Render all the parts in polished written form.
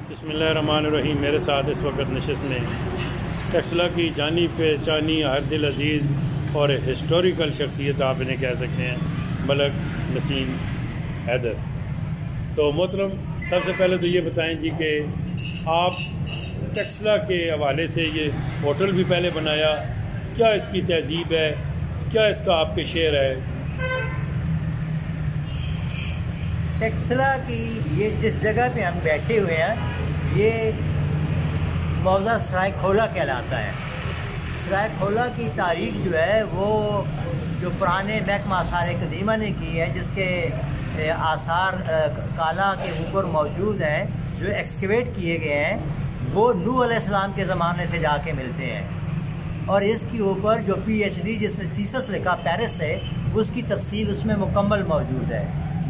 بسم اللہ الرحمن الرحیم۔ میرے ساتھ اس وقت نشست میں ٹیکسلا کی جانی پہچانی ہر دل عزیز اور ہسٹوریکل شخصیت آپ انہیں کہہ سکتے ہیں، ملک نسیم حیدر۔ تو محترم، سب سے پہلے تو یہ بتائیں جی کہ آپ ٹیکسلا کے حوالے سے یہ ہوٹل بھی پہلے بنایا، کیا اس کی تہذیب ہے، کیا اس کا آپ کے شعر ہے؟ ٹیکسلا کی یہ جس جگہ پہ ہم بیٹھے ہوئے ہیں یہ موضع سرائے کھولا کہلاتا ہے۔ سرائے کھولا کی تاریخ جو ہے وہ جو پرانے محکمہ آثار قدیمہ نے کی ہے، جس کے آثار کالا کے اوپر موجود ہیں، جو ایکسکیویٹ کیے گئے ہیں، وہ نوح علیہ السلام کے زمانے سے جا کے ملتے ہیں۔ اور اس کے اوپر جو پی ایچ ڈی جس نے تھیسس لکھا پیرس سے، اس کی تفصیل اس میں مکمل موجود ہے۔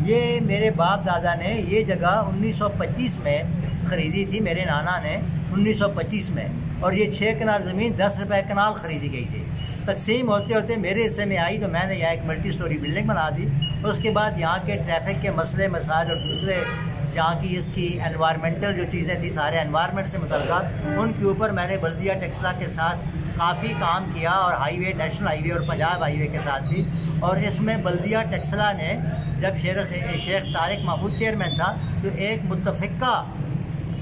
یہ میرے باپ دادا نے یہ جگہ 1925 میں خریدی تھی، میرے نانا نے 1925 میں، اور یہ 6 کنال زمین 10 روپے کنال خریدی گئی تھی۔ تقسیم ہوتے ہوتے میرے حصے میں آئی تو میں نے یہاں ایک ملٹی سٹوری بلڈنگ بنا دی۔ اس کے بعد یہاں کے ٹریفک کے مسئلے مسائل اور دوسرے یہاں کی اس کی انوائرمنٹل جو چیزیں تھیں، سارے انوائرمنٹ سے متعلقات، ان کے اوپر میں نے بلدیہ ٹیکسلا کے ساتھ کافی کام کیا، اور ہائی وے، نیشنل ہائی وے اور پنجاب ہائی وے کے ساتھ بھی۔ اور اس میں بلدیہ ٹیکسلا نے جب شیخ طارق محمود چیئرمین تھا تو ایک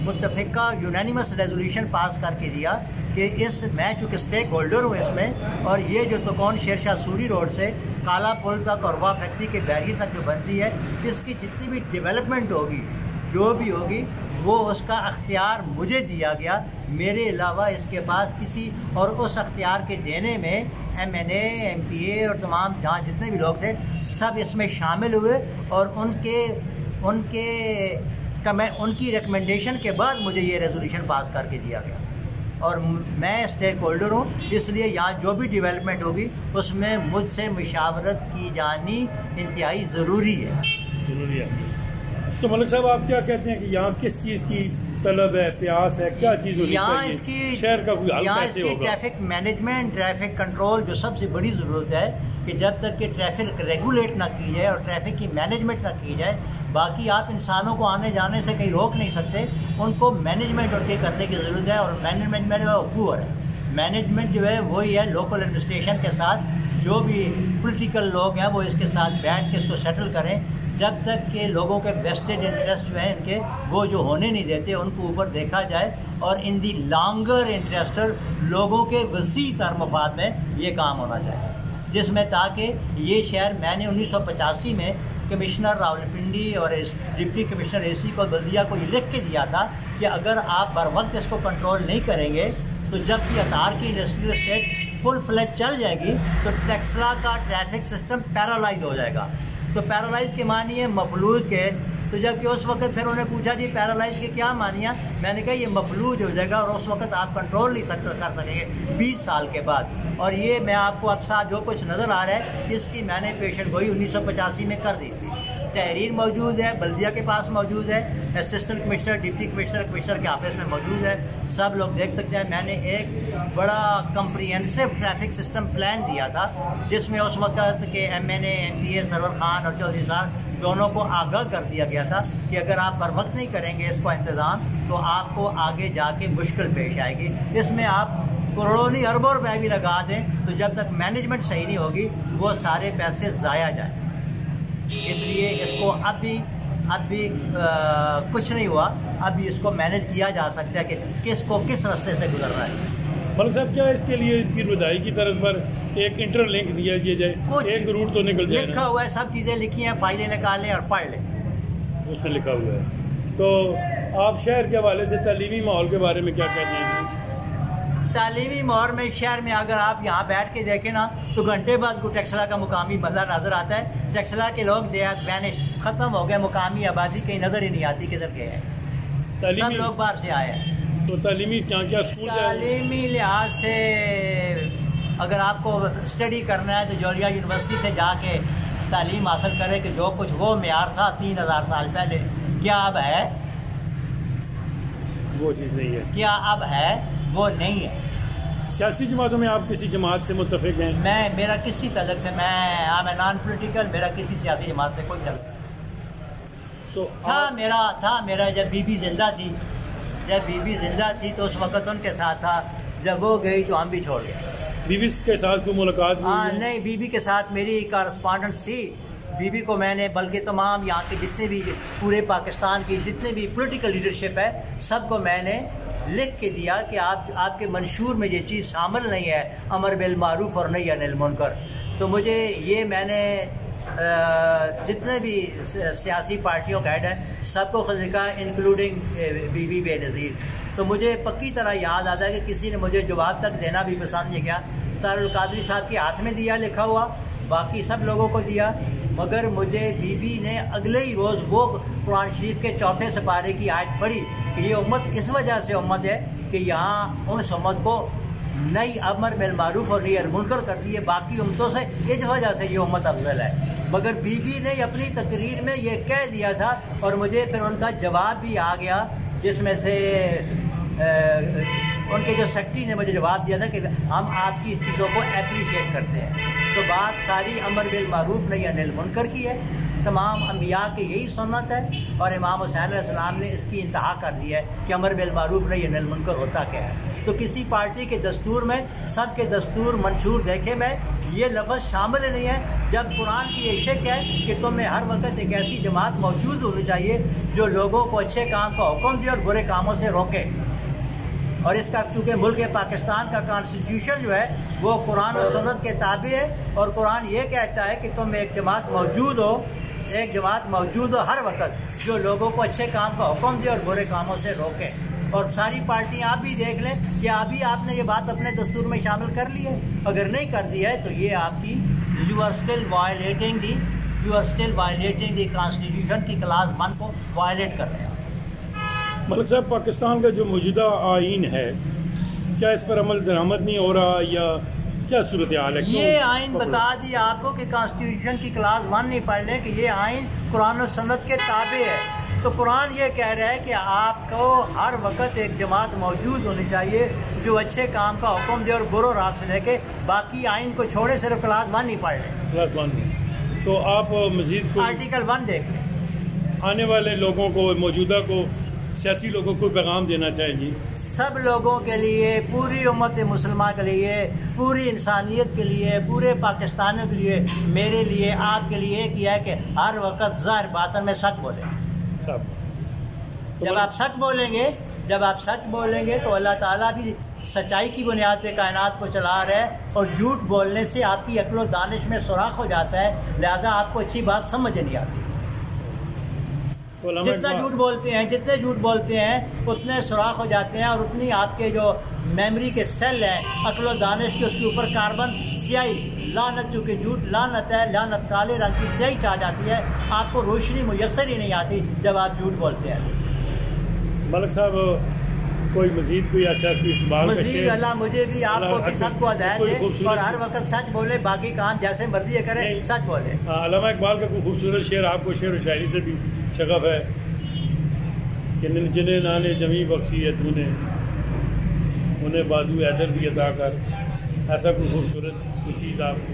متفقہ یونینیمس ریزولوشن پاس کر کے دیا کہ میں چونکہ اسٹیک ہولڈر ہوں اس میں، اور یہ جو تکون شیر شاہ سوری روڈ سے کالا پل تک اور وا فیکٹری کے بیریئر تک جو بنتی ہے، اس کی جتنی بھی ڈیولپمنٹ ہوگی، جو بھی ہوگی، وہ اس کا اختیار مجھے دیا گیا، میرے علاوہ اس کے پاس کسی، اور اس اختیار کے دینے میں ایم این اے، ایم پی اے اور تمام جہاں جتنے بھی لوگ تھے سب اس میں شامل ہوئے، اور ان کی ریکمنڈیشن کے بعد مجھے یہ ریزولوشن پاس کر کے دیا گیا، اور میں اسٹیک ہولڈر ہوں، اس لیے یہاں جو بھی ڈیولپمنٹ ہوگی اس میں مجھ سے مشاورت کی جانی انتہائی ضروری ہے۔ تو ملک صاحب، آپ کیا کہتے ہیں کہ یہاں کس چیز کی طلب ہے، پیاس ہے، کیا چیز ہونی چاہیے؟ شہر کا کوئی حل کیسے ہوگا؟ ٹریفک مینجمنٹ، ٹریفک کنٹرول جو سب سے بڑی ضرورت ہے کہ جب تک کہ ٹریفک ریگولیٹ نہ کی جائے اور ٹریفک کی مینجمنٹ نہ کی جائے، باقی آپ انسانوں کو آنے جانے سے کہیں روک نہیں سکتے، ان کو مینجمنٹ اور کے کرنے کی ضرورت ہے، اور مینجمنٹ جو ہے پور ہے۔ مینجمنٹ جو ہے وہی ہے لوکل ایڈمنسٹریشن کے ساتھ، جو بھی پولیٹیکل لوگ ہیں وہ اس کے ساتھ بیٹھ کے اس کو سیٹل کریں، جب تک کہ لوگوں کے بیسٹڈ انٹرسٹ جو ہیں ان کے وہ جو ہونے نہیں دیتے، ان کو اوپر دیکھا جائے، اور ان دی لانگر انٹرسٹ لوگوں کے وسیع تر مفاد میں یہ کام ہونا چاہیے، جس میں تاکہ یہ شہر، میں نے 1985 میں کمشنر راولپنڈی اور ڈپٹی کمشنر اے سی کو بلدیہ کو یہ لکھ کے دیا تھا کہ اگر آپ بر وقت اس کو کنٹرول نہیں کریں گے تو جب کہ اتار کی انڈسٹریل اسٹیٹ فل فلیج چل جائے گی تو ٹیکسلا کا ٹریفک سسٹم پیرالائز ہو جائے گا۔ تو پیرالائز کے معنی ہے مفلوج کے، تو جب کہ اس وقت پھر انہوں نے پوچھا جی پیرالائز کے کیا معنی ہے، میں نے کہا یہ مفلوج ہو جائے گا اور اس وقت آپ کنٹرول نہیں کر سکیں گے 20 سال کے بعد۔ اور یہ میں آپ کو اب ساتھ جو کچھ نظر آ رہا ہے اس کی میں نے پیشن گوئی 1985 میں کر دی تھی۔ تحریر موجود ہے، بلدیہ کے پاس موجود ہے، assistant commissioner, deputy commissioner, commissioner کے آفس میں موجود ہے، سب لوگ دیکھ سکتے ہیں۔ میں نے ایک بڑا کمپریہنسو ٹریفک سسٹم پلان دیا تھا، جس میں اس وقت کے ایم این اے، ایم پی اے سرور خان اور چودھری صاحب دونوں کو آگاہ کر دیا گیا تھا کہ اگر آپ بر وقت نہیں کریں گے اس کو انتظام تو آپ کو آگے جا کے مشکل پیش آئے گی۔ اس میں آپ کروڑوں نہیں اربوں روپے بھی لگا دیں تو جب تک مینجمنٹ صحیح نہیں ہوگی وہ سارے پیسے ضائع جائیں۔ اس لیے اس کو اب بھی کچھ نہیں ہوا، اب بھی اس کو مینیج کیا جا سکتا ہے کہ کس کو کس راستے سے گزرنا ہے۔ ملک صاحب، کیا اس کے لیے اس کی رہائی کی طرف پر ایک انٹر لنک دیا جائے، ایک روٹ تو نکل جائے؟ لکھا ہوا ہے، سب چیزیں لکھی ہیں، فائلیں نکالیں اور پڑھ لیں، اس میں لکھا ہوا ہے۔ تو آپ شہر کے حوالے سے تعلیمی ماحول کے بارے میں کیا کہتے ہیں؟ تعلیمی ماحول میں شہر میں اگر آپ یہاں بیٹھ کے دیکھیں نا تو گھنٹے بعد کو ٹیکسلا کا مقامی بندہ نظر آتا ہے۔ ٹیکسلا کے لوگ دیہات بینش ختم ہو گئے، مقامی آبادی کہیں نظر ہی نہیں آتی کدھر گئے ہیں، سب لوگ باہر سے آئے ہیں۔ تو تعلیمی کیا اسکول، تعلیمی لحاظ سے اگر آپ کو اسٹڈی کرنا ہے تو جورجیا یونیورسٹی سے جا کے تعلیم حاصل کرے کہ جو کچھ وہ معیار تھا 3000 سال پہلے، کیا اب ہے؟ وہ چیز نہیں ہے، کیا اب ہے؟ وہ نہیں ہے۔ سیاسی جماعتوں میں آپ کسی جماعت سے متفق ہیں؟ میرا کسی تعلق سے، میں نان پولیٹیکل، میرا کسی سیاسی جماعت سے کوئی تعلق نہیں۔ تو میرا جب بی بی زندہ تھی جب بیوی زندہ تھی تو اس وقت ان کے ساتھ تھا، جب وہ گئی تو ہم بھی چھوڑ گئے۔ بیوی کے ساتھ کوئی ملاقات ہاں نہیں، بیوی کے ساتھ میری کارسپونڈنس تھی۔ بیوی کو میں نے بلکہ تمام یہاں کے جتنے بھی پورے پاکستان کی جتنے بھی پولیٹیکل لیڈرشپ ہے سب کو میں نے لکھ کے دیا کہ آپ کے منشور میں یہ چیز شامل نہیں ہے، امر بالمعروف اور نہی عن المنکر۔ تو مجھے یہ میں نے جتنے بھی سیاسی پارٹیوں کا ہیڈ ہے سب کو خزیکہ انکلوڈنگ بی بی بے نظیر۔ تو مجھے پکی طرح یاد آتا ہے کہ کسی نے مجھے جواب تک دینا بھی پسند نہیں کیا۔ طاہر القادری صاحب کے ہاتھ میں دیا لکھا ہوا، باقی سب لوگوں کو دیا، مگر مجھے بی بی نے اگلے ہی روز وہ قرآن شریف کے 4 سپارے کی آیت پڑھی کہ یہ امت اس وجہ سے امت ہے کہ یہاں اس امت کو نئی امر بالمعروف اور نہی عن المنکر کرتی ہے باقی امتوں سے، اس وجہ سے یہ امت افضل ہے۔ مگر بی بی نے اپنی تقریر میں یہ کہہ دیا تھا، اور مجھے پھر ان کا جواب بھی آ گیا جس میں سے ان کے جو سیکرٹری نے مجھے جواب دیا تھا کہ ہم آپ کی اس چیزوں کو اپریشیٹ کرتے ہیں۔ تو بات ساری امر بالمعروف نہی عن المنکر کی ہے، تمام انبیاء کی یہی سنت ہے، اور امام حسین علیہ السلام نے اس کی انتہا کر دی ہے کہ امر بالمعروف نہی عن المنکر ہوتا کیا ہے۔ تو کسی پارٹی کے دستور میں سب کے دستور منشور دیکھے میں یہ لفظ شامل نہیں ہے، جب قرآن کی یہ شک ہے کہ تمہیں ہر وقت ایک ایسی جماعت موجود ہونی چاہیے جو لوگوں کو اچھے کام کا حکم دے اور برے کاموں سے روکے۔ اور اس کا کیونکہ ملک پاکستان کا کانسٹیٹیوشن جو ہے وہ قرآن و سنت کے تابع ہے، اور قرآن یہ کہتا ہے کہ تم ایک جماعت موجود ہو ہر وقت جو لوگوں کو اچھے کام کا حکم دے اور برے کاموں سے روکے۔ اور ساری پارٹیاں آپ بھی دیکھ لیں کہ ابھی آپ نے یہ بات اپنے دستور میں شامل کر لی ہے، اگر نہیں کر دی ہے تو یہ آپ کی you are still violating the constitution کی کلاس 1 کو وائلیٹ کر رہے ہیں۔ ملک صاحب، پاکستان کا جو موجودہ آئین ہے کیا اس پر عمل درآمد نہیں ہو رہا یا کیا صورتحال ہے؟ یہ آئین بتا دیا آپ کو کہ کانسٹیٹیوشن کی کلاس 1 نہیں پڑھ لیں کہ یہ آئین قرآن و سنت کے تابع ہے۔ تو قرآن یہ کہہ رہا ہے کہ آپ کو ہر وقت ایک جماعت موجود ہونی چاہیے جو اچھے کام کا حکم دے اور برو راہ سے لے کے، باقی آئین کو چھوڑے صرف کلاس 1 نہیں پڑھ لیں۔ کلاس 1 تو آپ مزید آرٹیکل 1 دیکھ لیں۔ آنے والے لوگوں کو، موجودہ کو، سیاسی لوگوں کو پیغام دینا چاہیں جی؟ سب لوگوں کے لیے، پوری امت مسلمہ کے لیے، پوری انسانیت کے لیے، پورے پاکستانیوں کے لیے، میرے لیے، آپ کے لیے ایک یہ ہے کہ ہر وقت ظاہر باطن میں سچ بولیں۔ جب آپ سچ بولیں گے تو اللہ تعالیٰ بھی سچائی کی بنیاد پہ کائنات کو چلا رہا ہے، اور جھوٹ بولنے سے آپ کی عقل و دانش میں سوراخ ہو جاتا ہے، لہذا آپ کو اچھی بات سمجھ نہیں آتی۔ جتنے جھوٹ بولتے ہیں اتنے سوراخ ہو جاتے ہیں، اور اتنی آپ کے جو میموری کے سیل ہیں عقل و دانش کے، اس کے اوپر کاربن سیاہی، لعنت، چونکہ جھوٹ لعنت ہے، لعنت کالے رنگ کی سیاہی چھا جاتی ہے، آپ کو روشنی میسر ہی نہیں آتی جب آپ جھوٹ بولتے ہیں۔ ملک صاحب، کوئی مزید ایسا مزید اللہ مجھے بھی، آپ کو بھی، سب کو ہدایت دے، اور ہر وقت سچ بولے، باقی کام جیسے مرضی کریں، سچ بولے۔ علامہ اقبال کا کوئی خوبصورت شعر آپ کو شعر و شاعری سے بھی شغف ہے کہ جنہیں نانے جمی بخشی ہے تو نے انہیں بازو حیدر بھی عطا کر، ایسا کوئی خوبصورت کوئی چیز آپ کو؟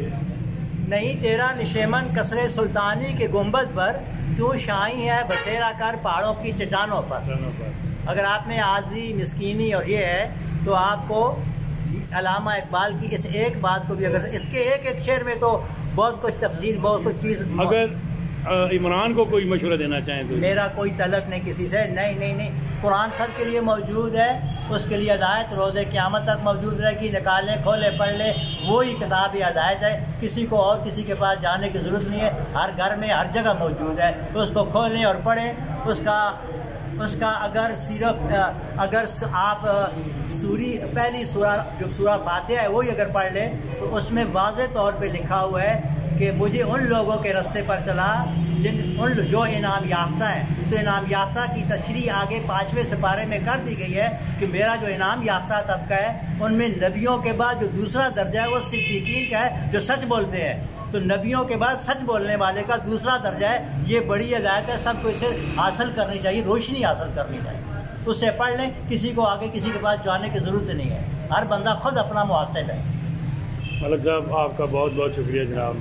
نہیں، تیرا نشیمن کسرے سلطانی کے گنبد پر، تو شاہی ہے بسیرا کر پہاڑوں کی چٹانوں پر۔ اگر آپ میں عاجزی، مسکینی اور یہ ہے تو آپ کو علامہ اقبال کی اس ایک بات کو بھی، اگر اس کے ایک شعر میں تو بہت کچھ تفصیل، بہت کچھ چیز۔ اگر عمران کو کوئی مشورہ دینا چاہیں تو؟ میرا کوئی طلب نہیں کسی سے، نہیں، قرآن سب کے لیے موجود ہے، اس کے لیے ہدایت روز قیامت تک موجود رہے گی، نکالیں، کھولے، پڑھ لیں، وہی کتاب ہدایت ہے، کسی کو اور کسی کے پاس جانے کی ضرورت نہیں ہے، ہر گھر میں ہر جگہ موجود ہے، اس کو کھولیں اور پڑھیں۔ اس کا اگر آپ پہلی سورہ جو سورہ فاتحہ ہے وہی اگر پڑھ لیں تو اس میں واضح طور پہ لکھا ہوا ہے کہ مجھے ان لوگوں کے رستے پر چلا جو انعام یافتہ ہیں۔ تو انعام یافتہ کی تشریح آگے 5ویں سپارے میں کر دی گئی ہے کہ میرا جو انعام یافتہ طبقہ ہے ان میں نبیوں کے بعد جو دوسرا درجہ ہے وہ صدیقین کا ہے، جو سچ بولتے ہیں۔ تو نبیوں کے بعد سچ بولنے والے کا دوسرا درجہ ہے، یہ بڑی ہدایت ہے، سب کو اسے حاصل کرنی چاہیے، روشنی حاصل کرنی چاہیے، اس سے پڑھ لیں، کسی کو آگے کسی کے پاس جانے کی ضرورت نہیں ہے، ہر بندہ خود اپنا محاسب ہے۔ ملک صاحب، آپ کا بہت بہت شکریہ جناب۔